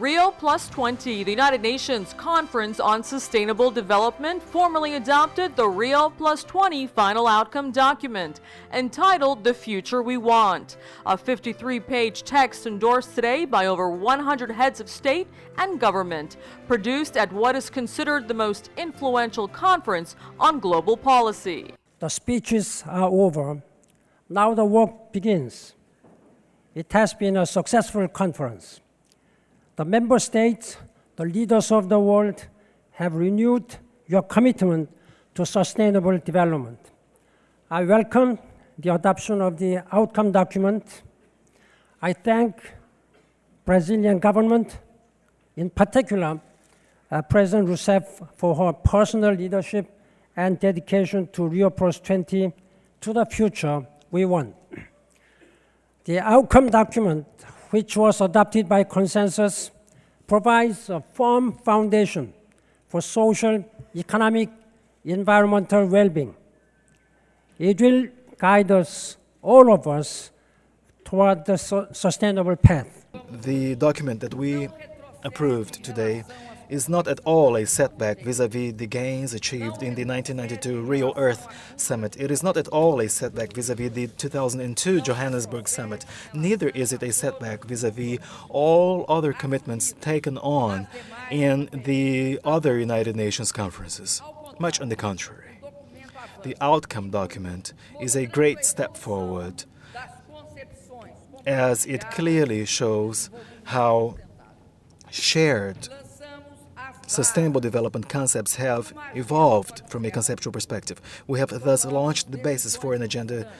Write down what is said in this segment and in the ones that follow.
Rio+20, the United Nations Conference on Sustainable Development, formally adopted the Rio+20 final outcome document, entitled The Future We Want, a 53-page text endorsed today by over 100 heads of state and government, produced at what is considered the most influential conference on global policy. The speeches are over. Now the work begins. It has been a successful conference. The member states, the leaders of the world, have renewed your commitment to sustainable development. I welcome the adoption of the outcome document. I thank Brazilian government, in particular, President Rousseff, for her personal leadership and dedication to Rio+20, to the future we want. The outcome document, which was adopted by consensus, provides a firm foundation for social, economic, environmental well-being. It will guide us, all of us, toward the sustainable path. The document that we approved today is not at all a setback vis-à-vis the gains achieved in the 1992 Rio Earth Summit. It is not at all a setback vis-à-vis the 2002 Johannesburg Summit. Neither is it a setback vis-à-vis all other commitments taken on in the other United Nations conferences. Much on the contrary. The outcome document is a great step forward, as it clearly shows how shared sustainable development concepts have evolved from a conceptual perspective. We have thus launched the basis for an agenda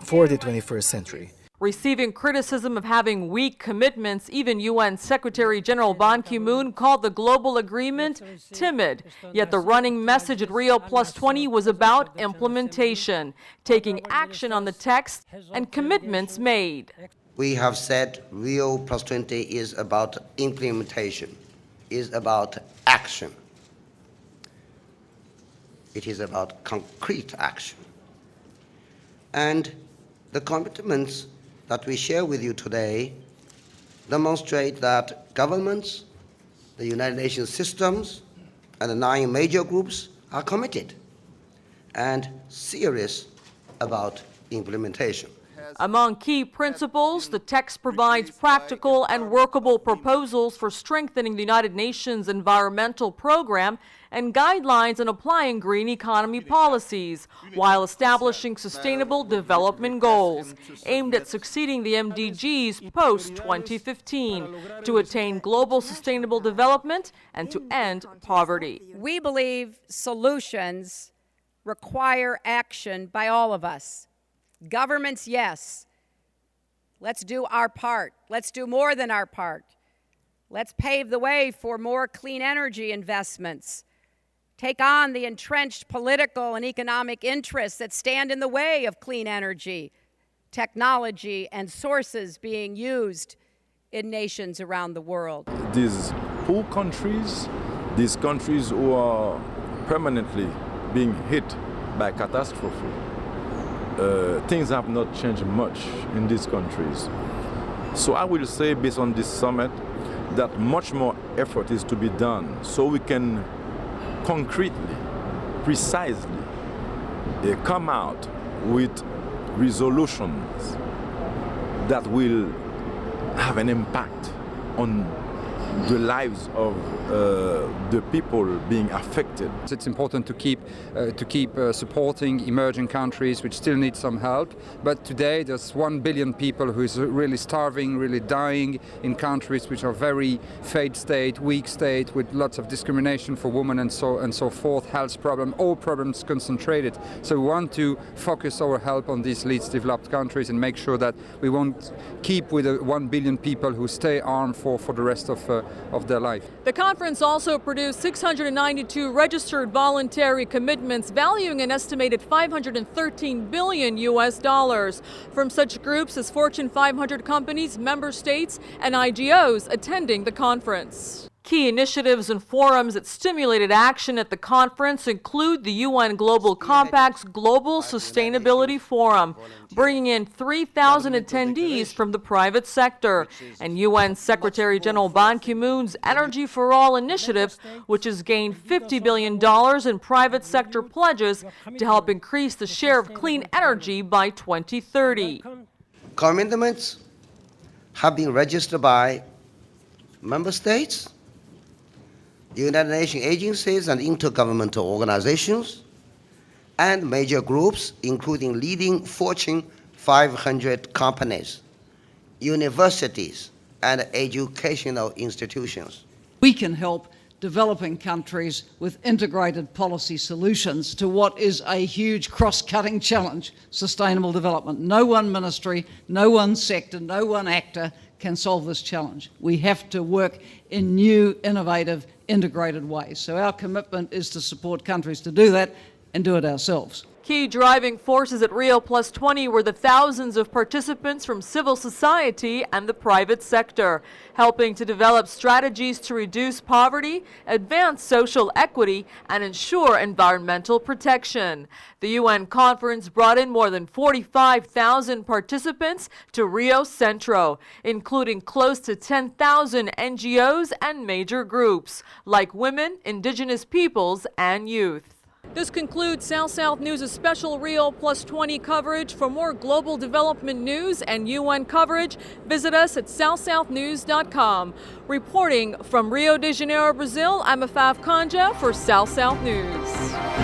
for the 21st century. Receiving criticism of having weak commitments, even UN Secretary General Ban Ki-moon called the global agreement timid. Yet the running message at Rio+20 was about implementation, taking action on the text and commitments made. We have said Rio+20 is about implementation, is about action. It is about concrete action. And the commitments that we share with you today demonstrate that governments, the United Nations systems, and the 9 major groups are committed and serious about implementation. Among key principles, the text provides practical and workable proposals for strengthening the United Nations environmental program and guidelines on applying green economy policies, while establishing sustainable development goals aimed at succeeding the MDGs post-2015 to attain global sustainable development and to end poverty. We believe solutions require action by all of us. Governments, yes. Let's do our part. Let's do more than our part. Let's pave the way for more clean energy investments. Take on the entrenched political and economic interests that stand in the way of clean energy, technology, and sources being used in nations around the world. These poor countries, these countries who are permanently being hit by catastrophe, things have not changed much in these countries. So I will say, based on this summit, that much more effort is to be done so we can concretely, precisely come out with resolutions that will have an impact on the lives of the people being affected. It's important to keep supporting emerging countries which still need some help. But today there's 1 billion people who is really starving, really dying in countries which are very failed state, weak state, with lots of discrimination for women and so forth, health problem, all problems concentrated. So we want to focus our help on these least developed countries and make sure that we won't keep with the 1 billion people who stay armed for the rest of their life. The conference also produced 692 registered voluntary commitments valuing an estimated $513 billion from such groups as Fortune 500 companies, member states, and IGOs attending the conference. Key initiatives and forums that stimulated action at the conference include the UN Global Compact's Global Sustainability Forum, bringing in 3,000 attendees from the private sector, and UN Secretary-General Ban Ki-moon's Energy for All initiative, which has gained $50 billion in private sector pledges to help increase the share of clean energy by 2030. Commitments have been registered by member states, United Nations agencies and intergovernmental organizations, and major groups, including leading Fortune 500 companies, universities, and educational institutions. We can help developing countries with integrated policy solutions to what is a huge cross-cutting challenge, sustainable development. No one ministry, no one sector, no one actor can solve this challenge. We have to work in new, innovative, integrated ways. So our commitment is to support countries to do that and do it ourselves. Key driving forces at Rio+20 were the thousands of participants from civil society and the private sector, helping to develop strategies to reduce poverty, advance social equity, and ensure environmental protection. The UN conference brought in more than 45,000 participants to Rio Centro, including close to 10,000 NGOs and major groups, like women, indigenous peoples, and youth. This concludes South News' special Rio+20 coverage. For more global development news and UN coverage, visit us at southnews.com. Reporting from Rio de Janeiro, Brazil, I'm Afaf Kanja for South News.